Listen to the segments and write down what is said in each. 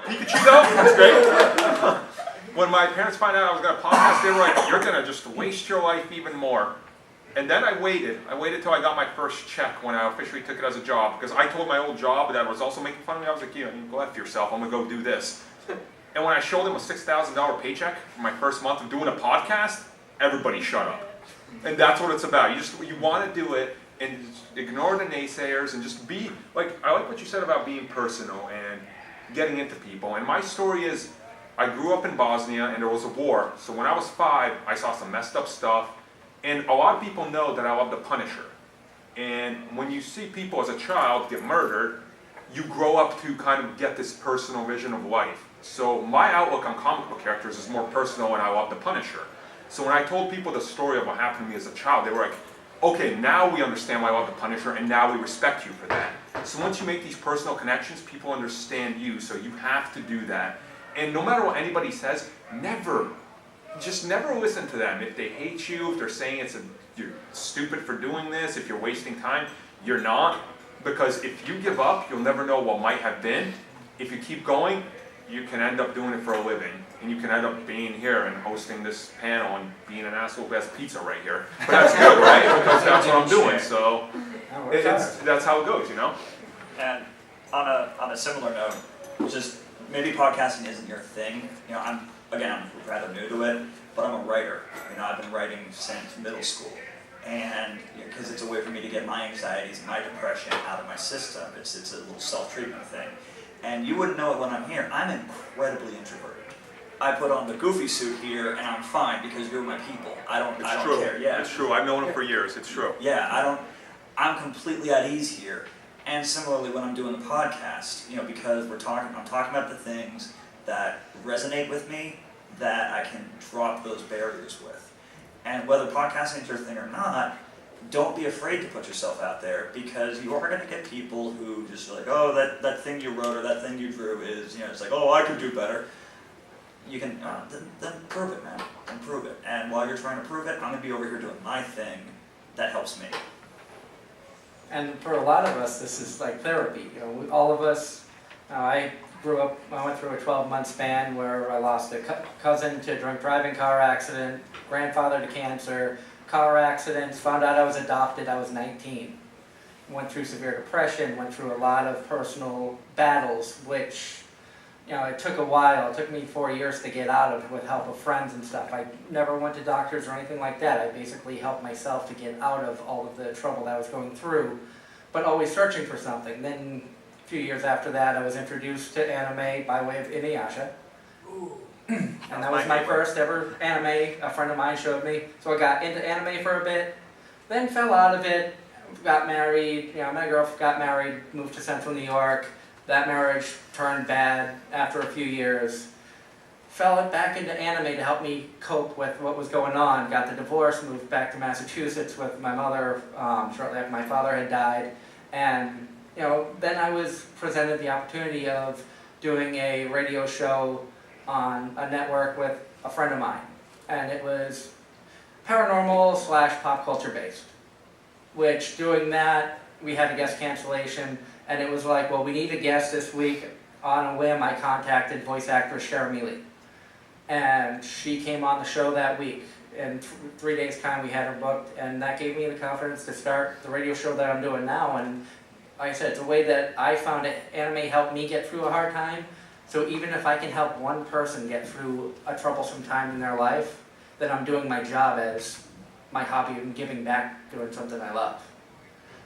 Pikachu though, that's great. When my parents found out I was going to podcast, they were like, you're going to just waste your life even more. And then I waited till I got my first check when I officially took it as a job, because I told my old job that was also making fun of me. I was like, go F yourself, I'm going to go do this. And when I showed them a $6,000 paycheck for my first month of doing a podcast, everybody shut up. And that's what it's about. You want to do it and ignore the naysayers and just be, like, I like what you said about being personal and getting into people. And my story is, I grew up in Bosnia and there was a war. So when I was 5, I saw some messed up stuff. And a lot of people know that I love the Punisher. And when you see people as a child get murdered, you grow up to kind of get this personal vision of life. So my outlook on comic book characters is more personal, and I love the Punisher. So when I told people the story of what happened to me as a child, they were like, okay, now we understand why I love the Punisher, and now we respect you for that. So once you make these personal connections, people understand you, so you have to do that. And no matter what anybody says, never listen to them. If they hate you, if they're saying you're stupid for doing this, if you're wasting time, you're not. Because if you give up, you'll never know what might have been. If you keep going, you can end up doing it for a living. And you can end up being here and hosting this panel and being an asshole who has pizza right here. But that's good, right? Because that's what I'm doing. So that's how it goes, you know? And on a similar note, just maybe podcasting isn't your thing. You know, I'm rather new to it, but I'm a writer. You know, I've been writing since middle school. And because it's a way for me to get my anxieties and my depression out of my system. It's a little self-treatment thing. And you wouldn't know it when I'm here. I'm incredibly introverted. I put on the goofy suit here and I'm fine because you're my people. I don't care. Yeah. It's true. I've known him for years. It's true. Yeah, I'm completely at ease here. And similarly when I'm doing the podcast, you know, because I'm talking about the things that resonate with me, that I can drop those barriers with. And whether podcasting is your thing or not, don't be afraid to put yourself out there, because you are going to get people who just are like, oh, that thing you wrote or that thing you drew is, you know, it's like, oh, I could do better. You can, then prove it, man. Then prove it. And while you're trying to prove it, I'm going to be over here doing my thing that helps me. And for a lot of us, this is like therapy. You know, all of us, I went through a 12-month span where I lost a cousin to a drunk driving car accident, grandfather to cancer, car accidents, found out I was adopted, I was 19. Went through severe depression, went through a lot of personal battles, which, you know, it took a while. It took me 4 years to get out of with help of friends and stuff. I never went to doctors or anything like that. I basically helped myself to get out of all of the trouble that I was going through, but always searching for something. Then a few years after that, I was introduced to anime by way of Inuyasha. Ooh. And that was my first ever anime. A friend of mine showed me. So I got into anime for a bit, then fell out of it, got married. You know, I met a girl, got married, moved to Central New York. That marriage turned bad after a few years. Fell back into anime to help me cope with what was going on. Got the divorce, moved back to Massachusetts with my mother shortly after my father had died. And you know, then I was presented the opportunity of doing a radio show on a network with a friend of mine. And it was paranormal / pop culture based. Which, doing that, we had a guest cancellation, and it was like, well, we need a guest this week. On a whim, I contacted voice actress Sharon Mealy. And she came on the show that week. In 3 days' time, we had her booked, and that gave me the confidence to start the radio show that I'm doing now. And like I said, it's a way that I found it. Anime helped me get through a hard time. So even if I can help one person get through a troublesome time in their life, then I'm doing my job as my hobby and giving back, doing something I love.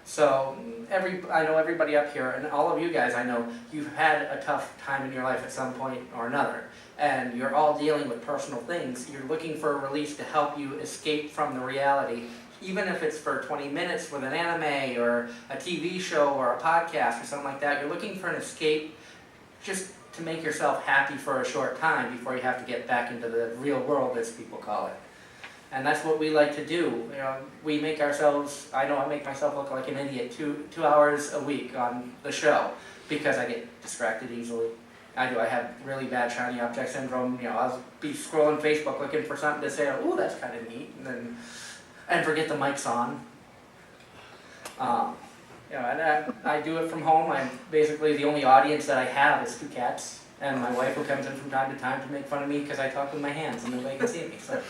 So I know everybody up here, and all of you guys, I know you've had a tough time in your life at some point or another. And you're all dealing with personal things. You're looking for a release to help you escape from the reality, even if it's for 20 minutes with an anime or a TV show or a podcast or something like that. You're looking for an escape just to make yourself happy for a short time before you have to get back into the real world, as people call it. And that's what we like to do. You know, we make ourselves, I know I make myself look like an idiot 2 hours a week on the show because I get distracted easily. I have really bad shiny object syndrome. You know, I'll be scrolling Facebook looking for something to say, oh, that's kind of neat, and forget the mic's on. You know, and I do it from home. I'm basically the only audience that I have is 2 cats. And my wife who comes in from time to make fun of me because I talk with my hands and nobody can see me. So.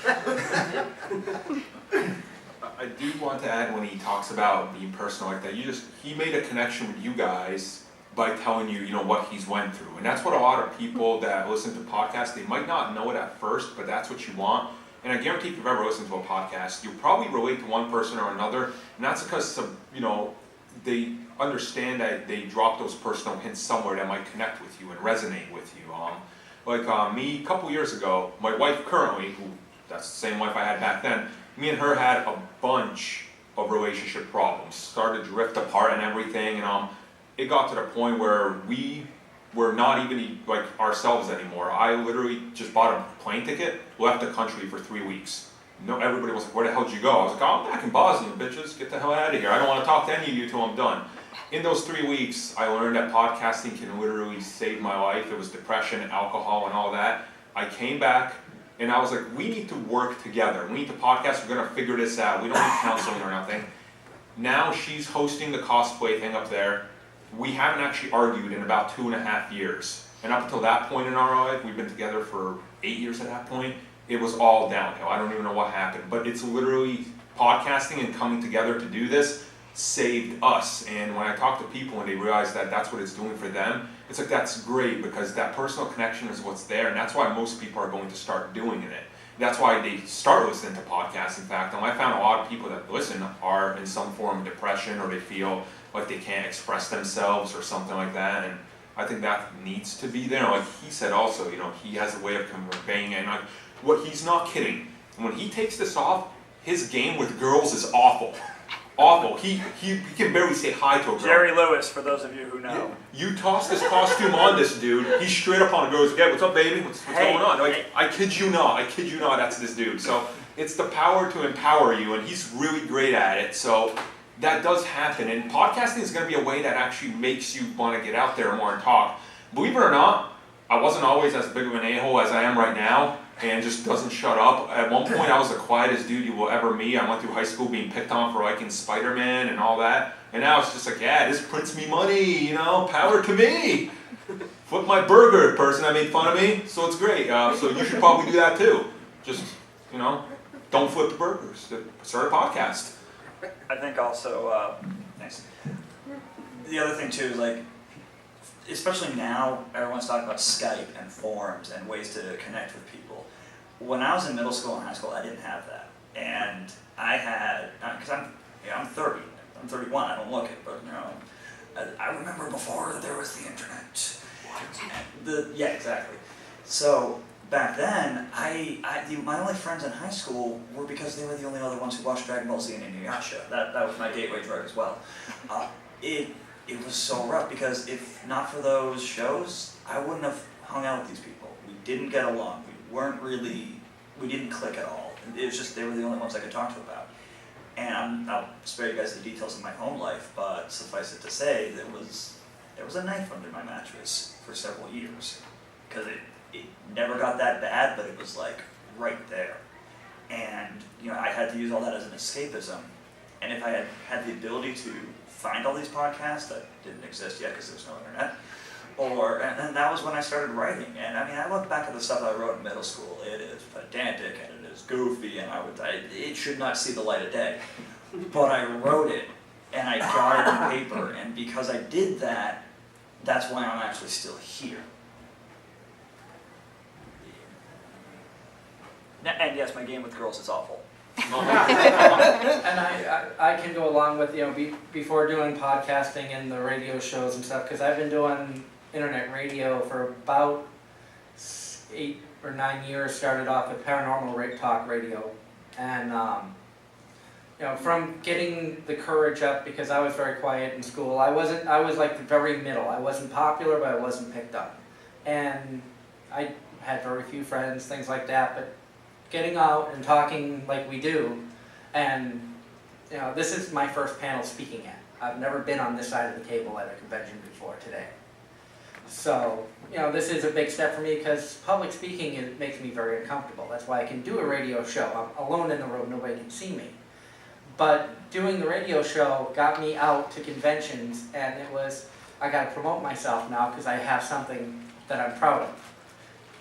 I do want to add when he talks about being personal like that, he made a connection with you guys by telling you, what he's went through. And that's what a lot of people that listen to podcasts, they might not know it at first, but that's what you want. And I guarantee if you've ever listened to a podcast, you'll probably relate to one person or another. And that's because, they understand that they drop those personal hints somewhere that might connect with you and resonate with you. Me, a couple years ago, my wife currently, that's the same wife I had back then, me and her had a bunch of relationship problems, started to drift apart and everything, and it got to the point where we were not even like ourselves anymore. I literally just bought a plane ticket, left the country for 3 weeks. Everybody was like, where the hell did you go? I was like, I'm back in Bosnia, bitches, get the hell out of here. I don't want to talk to any of you till I'm done. In those 3 weeks, I learned that podcasting can literally save my life. It was depression, alcohol, and all that. I came back, and I was like, we need to work together. We need to podcast. We're going to figure this out. We don't need counseling or nothing. Now she's hosting the cosplay thing up there. We haven't actually argued in about 2.5 years. And up until that point in our life, we've been together for 8 years at that point, it was all downhill. I don't even know what happened. But it's literally podcasting and coming together to do this saved us. And when I talk to people and they realize that that's what it's doing for them, it's like, that's great, because that personal connection is what's there, and that's why most people are going to start doing it. That's why they start listening to podcasts, in fact. And I found a lot of people that listen are in some form of depression, or they feel like they can't express themselves or something like that, and I think that needs to be there. Like he said also, he has a way of conveying it, and he's not kidding. When he takes this off, his game with girls is awful. Awful. He can barely say hi to a girl. Jerry Lewis, for those of you who know. You toss this costume on this dude, he's straight up on a girl. He's like, hey, what's up, baby? What's going on? I kid you not, that's this dude. So it's the power to empower you, and he's really great at it. So that does happen, and podcasting is going to be a way that actually makes you want to get out there more and talk. Believe it or not, I wasn't always as big of an a-hole as I am right now, and just doesn't shut up. At one point, I was the quietest dude you will ever meet. I went through high school being picked on for liking Spider-Man and all that. And now it's just like, yeah, this prints me money, power to me. Flip my burger, person that made fun of me. So it's great. So you should probably do that too. Just, don't flip the burgers. Start a podcast. I think also, thanks. The other thing too is especially now, everyone's talking about Skype and forums and ways to connect with people. When I was in middle school and high school, I didn't have that. And I had, because I'm 30, I'm 31, I don't look it, but I remember before there was the internet. Yeah, exactly. So back then, my only friends in high school were because they were the only other ones who watched Dragon Ball Z and Inuyasha. That was my gateway drug as well. It was so rough, because if not for those shows, I wouldn't have hung out with these people. We didn't get along. We didn't click at all. It was just, they were the only ones I could talk to about. And I'll spare you guys the details of my home life, but suffice it to say, there was a knife under my mattress for several years. Because it never got that bad, but it was right there. And I had to use all that as an escapism. And if I had had the ability to find all these podcasts that didn't exist yet because there was no internet, and that was when I started writing. And I look back at the stuff I wrote in middle school. It is pedantic and it is goofy, and it should not see the light of day. But I wrote it, and I got it on paper, and because I did that, that's why I'm actually still here. And yes, my game with girls is awful. And I can go along with, before doing podcasting and the radio shows and stuff, because I've been doing internet radio for about 8 or 9 years, started off with paranormal talk radio. And, from getting the courage up, because I was very quiet in school, I was very middle. I wasn't popular, but I wasn't picked up. And I had very few friends, things like that, but getting out and talking like we do, and this is my first panel speaking at. I've never been on this side of the table at a convention before today. So, this is a big step for me, because public speaking makes me very uncomfortable. That's why I can do a radio show. I'm alone in the room, nobody can see me. But doing the radio show got me out to conventions, and I got to promote myself now, because I have something that I'm proud of.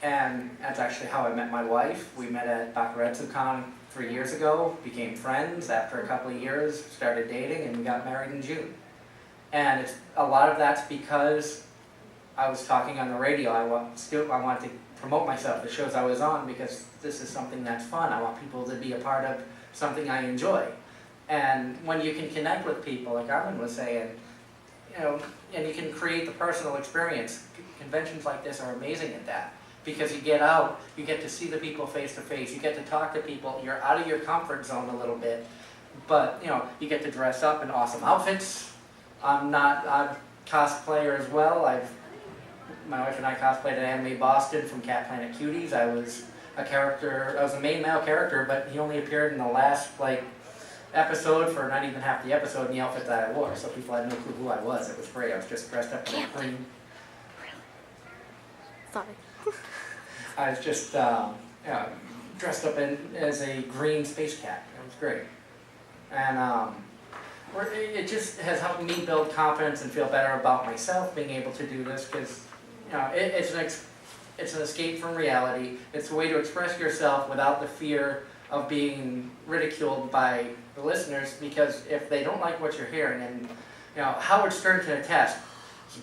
And that's actually how I met my wife. We met at Baer 3 years ago, became friends. After a couple of years, started dating, and we got married in June. And a lot of that's because I was talking on the radio. I wanted to promote myself, the shows I was on, because this is something that's fun. I want people to be a part of something I enjoy. And when you can connect with people, like Armin was saying, and you can create the personal experience, conventions like this are amazing at that. Because you get out, you get to see the people face to face, you get to talk to people, you're out of your comfort zone a little bit, but you get to dress up in awesome outfits. I'm a cosplayer as well. My wife and I cosplayed at Anime Boston from Cat Planet Cuties. I was a main male character, but he only appeared in the last episode for not even half the episode in the outfit that I wore, so people had no clue who I was. It was great. I was just dressed up in green. Sorry. I was just dressed up as a green space cat. It was great. And it just has helped me build confidence and feel better about myself being able to do this, because it's an escape from reality. It's a way to express yourself without the fear of being ridiculed by the listeners, because if they don't like what you're hearing, and Howard Stern can attest,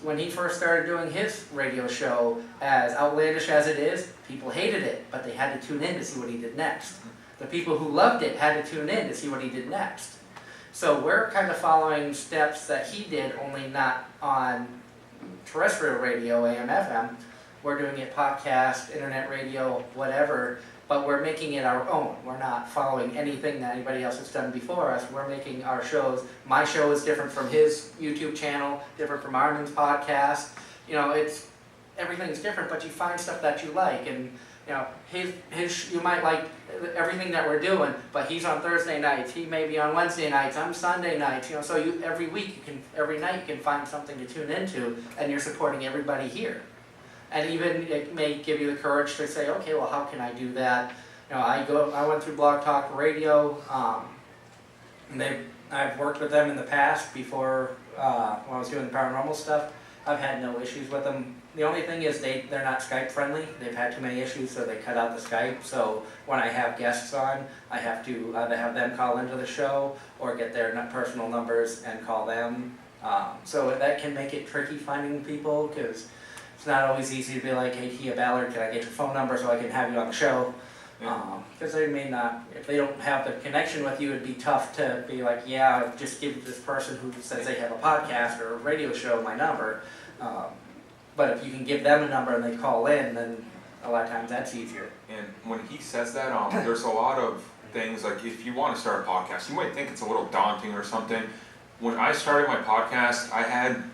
when he first started doing his radio show, as outlandish as it is, people hated it, but they had to tune in to see what he did next. The people who loved it had to tune in to see what he did next. So we're kind of following steps that he did, only not on terrestrial radio, AM, FM. We're doing it podcast, internet radio, whatever, but we're making it our own. We're not following anything that anybody else has done before us. We're making our shows. My show is different from his YouTube channel, different from Armin's podcast. Everything's different, but you find stuff that you like, and you might like everything that we're doing, but he's on Thursday nights, he may be on Wednesday nights, I'm Sunday nights, so every night you can find something to tune into, and you're supporting everybody here. And even it may give you the courage to say, okay, well, how can I do that? I went through Blog Talk Radio, and I've worked with them in the past before when I was doing paranormal stuff. I've had no issues with them. The only thing is they're not Skype friendly. They've had too many issues, so they cut out the Skype. So when I have guests on, I have to either have them call into the show or get their personal numbers and call them. So that can make it tricky finding people, because it's not always easy to be like, hey, Tia Ballard, can I get your phone number so I can have you on the show? Because they may not, if they don't have the connection with you, it'd be tough to be like, yeah, just give this person who says they have a podcast or a radio show my number. But if you can give them a number and they call in, then a lot of times that's easier. And when he says that, there's a lot of things, like if you want to start a podcast, you might think it's a little daunting or something. When I started my podcast, I had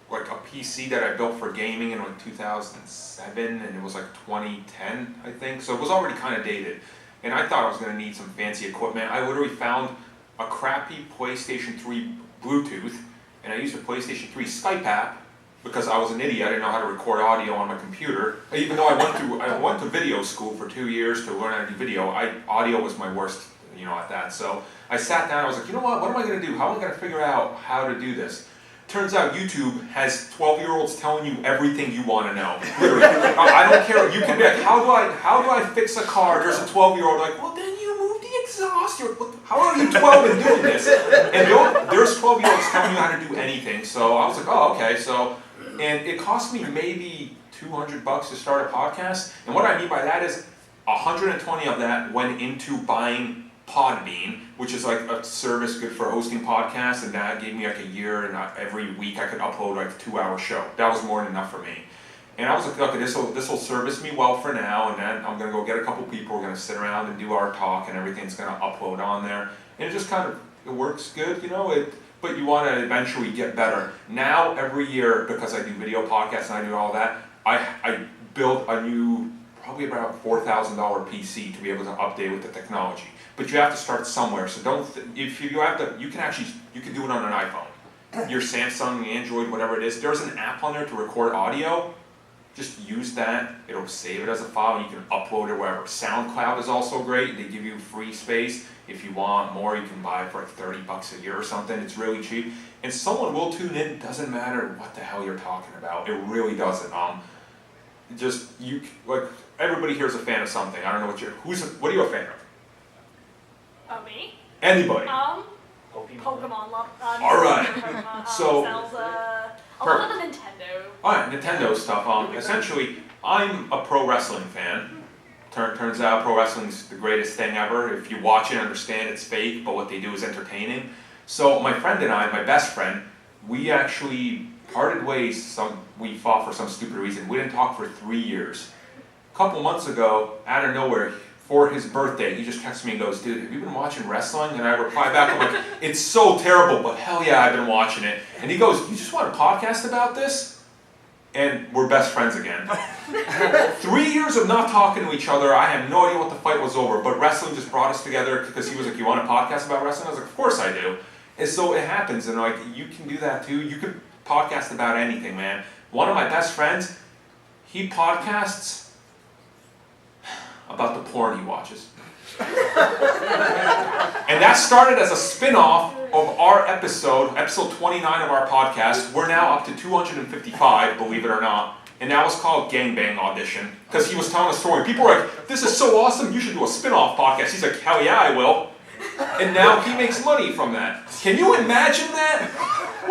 a PC that I built for gaming in 2007, and it was 2010, I think. So it was already kind of dated. And I thought I was going to need some fancy equipment. I literally found a crappy PlayStation 3 Bluetooth, and I used a PlayStation 3 Skype app, because I was an idiot. I didn't know how to record audio on my computer. Even though I went to video school for 2 years to learn how to do video, audio was my worst, at that. So I sat down, I was like, you know what am I going to do? How am I going to figure out how to do this? Turns out YouTube has 12-year-olds telling you everything you want to know. Literally. I don't care. You can be like, how do I fix a car? There's a 12-year-old like, well, then you move the exhaust. How are you 12 and doing this? And there's 12-year-olds telling you how to do anything. So I was like, oh, okay. So, and it cost me maybe $200 to start a podcast. And what I mean by that is 120 of that went into buying Podbean, which is a service good for hosting podcasts, and that gave me a year, and every week I could upload a 2-hour show. That was more than enough for me. And I was like, okay, this will service me well for now, and then I'm going to go get a couple people, we're going to sit around and do our talk, and everything's going to upload on there. And it just it works good, but you want to eventually get better. Now, every year, because I do video podcasts and I do all that, I build a new, probably about $4,000 PC to be able to update with the technology. But you have to start somewhere. So you can do it on an iPhone. Your Samsung, Android, whatever it is, there's an app on there to record audio. Just use that. It'll save it as a file, and you can upload it wherever. SoundCloud is also great. They give you free space. If you want more, you can buy it for $30 a year or something. It's really cheap. And someone will tune in. It doesn't matter what the hell you're talking about. It really doesn't. just you like everybody here is a fan of something. I don't know what are you a fan of? Me? Anybody? Pokemon. All right. Pokemon, So Zelda. A lot of the Nintendo. All right, Nintendo stuff. Essentially, I'm a pro wrestling fan. Turns out pro wrestling's the greatest thing ever. If you watch it and understand it's fake, but what they do is entertaining. So my friend and I, my best friend, we actually parted ways. We fought for some stupid reason. We didn't talk for 3 years. A couple months ago, out of nowhere, for his birthday, he just texts me and goes, "Dude, have you been watching wrestling?" And I reply back, I'm like, "It's so terrible, but hell yeah, I've been watching it." And he goes, "You just want a podcast about this?" And we're best friends again. 3 years of not talking to each other. I had no idea what the fight was over, but wrestling just brought us together because he was like, "You want a podcast about wrestling?" I was like, "Of course I do." And so it happens, and like, you can do that too. You could podcast about anything, man. One of my best friends, he podcasts about the porn he watches. And that started as a spin-off of our episode 29 of our podcast. We're now up to 255, believe it or not. And that was called Gangbang Audition. Because he was telling a story. People were like, "This is so awesome, you should do a spin-off podcast." He's like, "Hell yeah, I will." And now he makes money from that. Can you imagine that?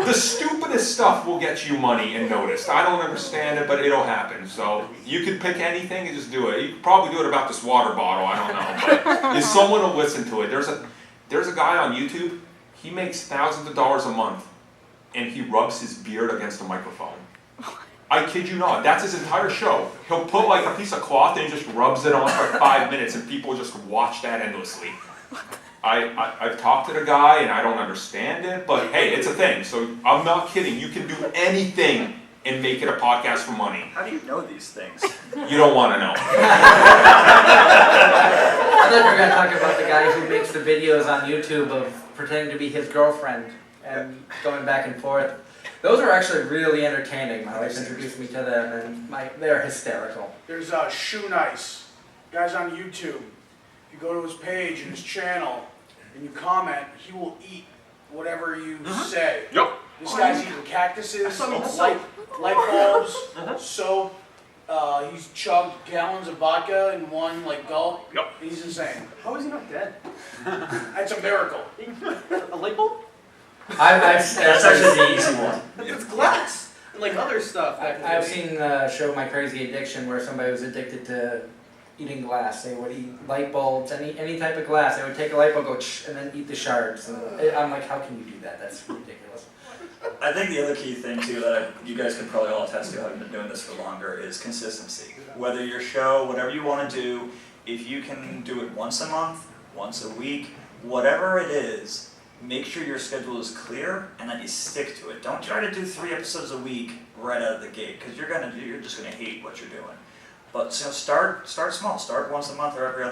The stupidest stuff will get you money and noticed. I don't understand it, but it'll happen. So you could pick anything and just do it. You could probably do it about this water bottle, I don't know. But if someone will listen to it. There's a guy on YouTube, he makes thousands of dollars a month, and he rubs his beard against a microphone. I kid you not, that's his entire show. He'll put like a piece of cloth and he just rubs it on for 5 minutes and people just watch that endlessly. I've talked to the guy and I don't understand it, but hey, it's a thing. So I'm not kidding. You can do anything and make it a podcast for money. How do you know these things? You don't want to know. I thought you were going to talk about the guy who makes the videos on YouTube of pretending to be his girlfriend and going back and forth. Those are actually really entertaining. My wife's introduced me to them, and they're hysterical. There's Shoe Nice. Guy's on YouTube. If you go to his page and his channel and you comment, he will eat whatever you say. Yep. This guy's eating cactuses, light bulbs, soap. He's chugged gallons of vodka in one gulp. Yep. He's insane. How is he not dead? That's a miracle. A light bulb? That's actually the easy one. It's glass. And other stuff. I've seen the show My Crazy Addiction where somebody was addicted to eating glass. They would eat light bulbs, any type of glass. They would take a light bulb, and then eat the shards. And I'm like, how can you do that? That's ridiculous. I think the other key thing too that you guys can probably all attest to, having been doing this for longer, is consistency. Whether your show, whatever you want to do, if you can do it once a month, once a week, whatever it is, make sure your schedule is clear and that you stick to it. Don't try to do 3 episodes a week right out of the gate, because you're just gonna hate what you're doing. But start small. Start once a month or every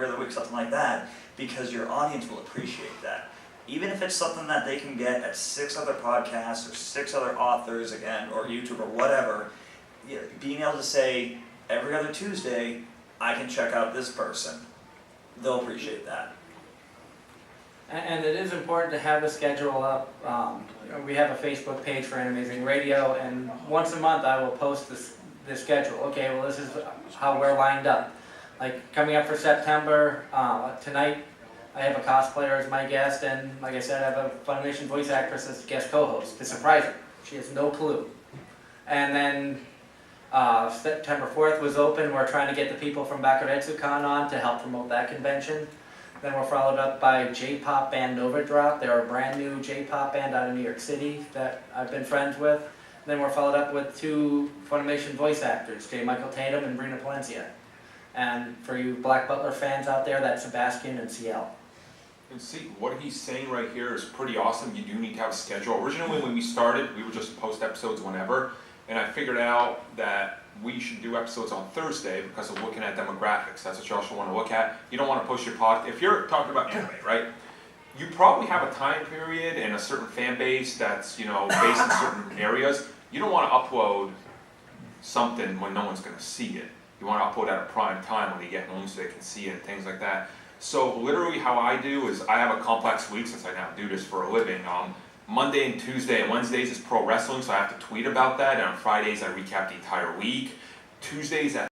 other week, something like that, because your audience will appreciate that. Even if it's something that they can get at 6 other podcasts or 6 other authors again, or YouTube or whatever, being able to say every other Tuesday, I can check out this person. They'll appreciate that. And it is important to have the schedule up. We have a Facebook page for Anime-Zing Radio, and once a month I will post the schedule. Okay, well, this is how we're lined up. Like coming up for September, tonight I have a cosplayer as my guest, and like I said, I have a Funimation voice actress as guest co-host to surprise her. She has no clue. And then September 4th was open. We're trying to get the people from Bakuretsu-Con on to help promote that convention. Then we're followed up by J-pop band Nova Drop. They're a brand new J-pop band out of New York City that I've been friends with. Then we're followed up with 2 Funimation voice actors, J. Michael Tatum and Brina Palencia. And for you Black Butler fans out there, that's Sebastian and CL. And see, what he's saying right here is pretty awesome. You do need to have a schedule. Originally, when we started, we would just post episodes whenever. And I figured out that we should do episodes on Thursday because of looking at demographics. That's what you also want to look at. You don't want to post your pod. If you're talking about anime, right? You probably have a time period and a certain fan base that's, based in certain areas. You don't want to upload something when no one's going to see it. You want to upload at a prime time when they get home so they can see it and things like that. So literally how I do is I have a complex week since I now do this for a living. Monday and Tuesday and Wednesdays is pro wrestling, so I have to tweet about that. And on Fridays I recap the entire week. Tuesdays at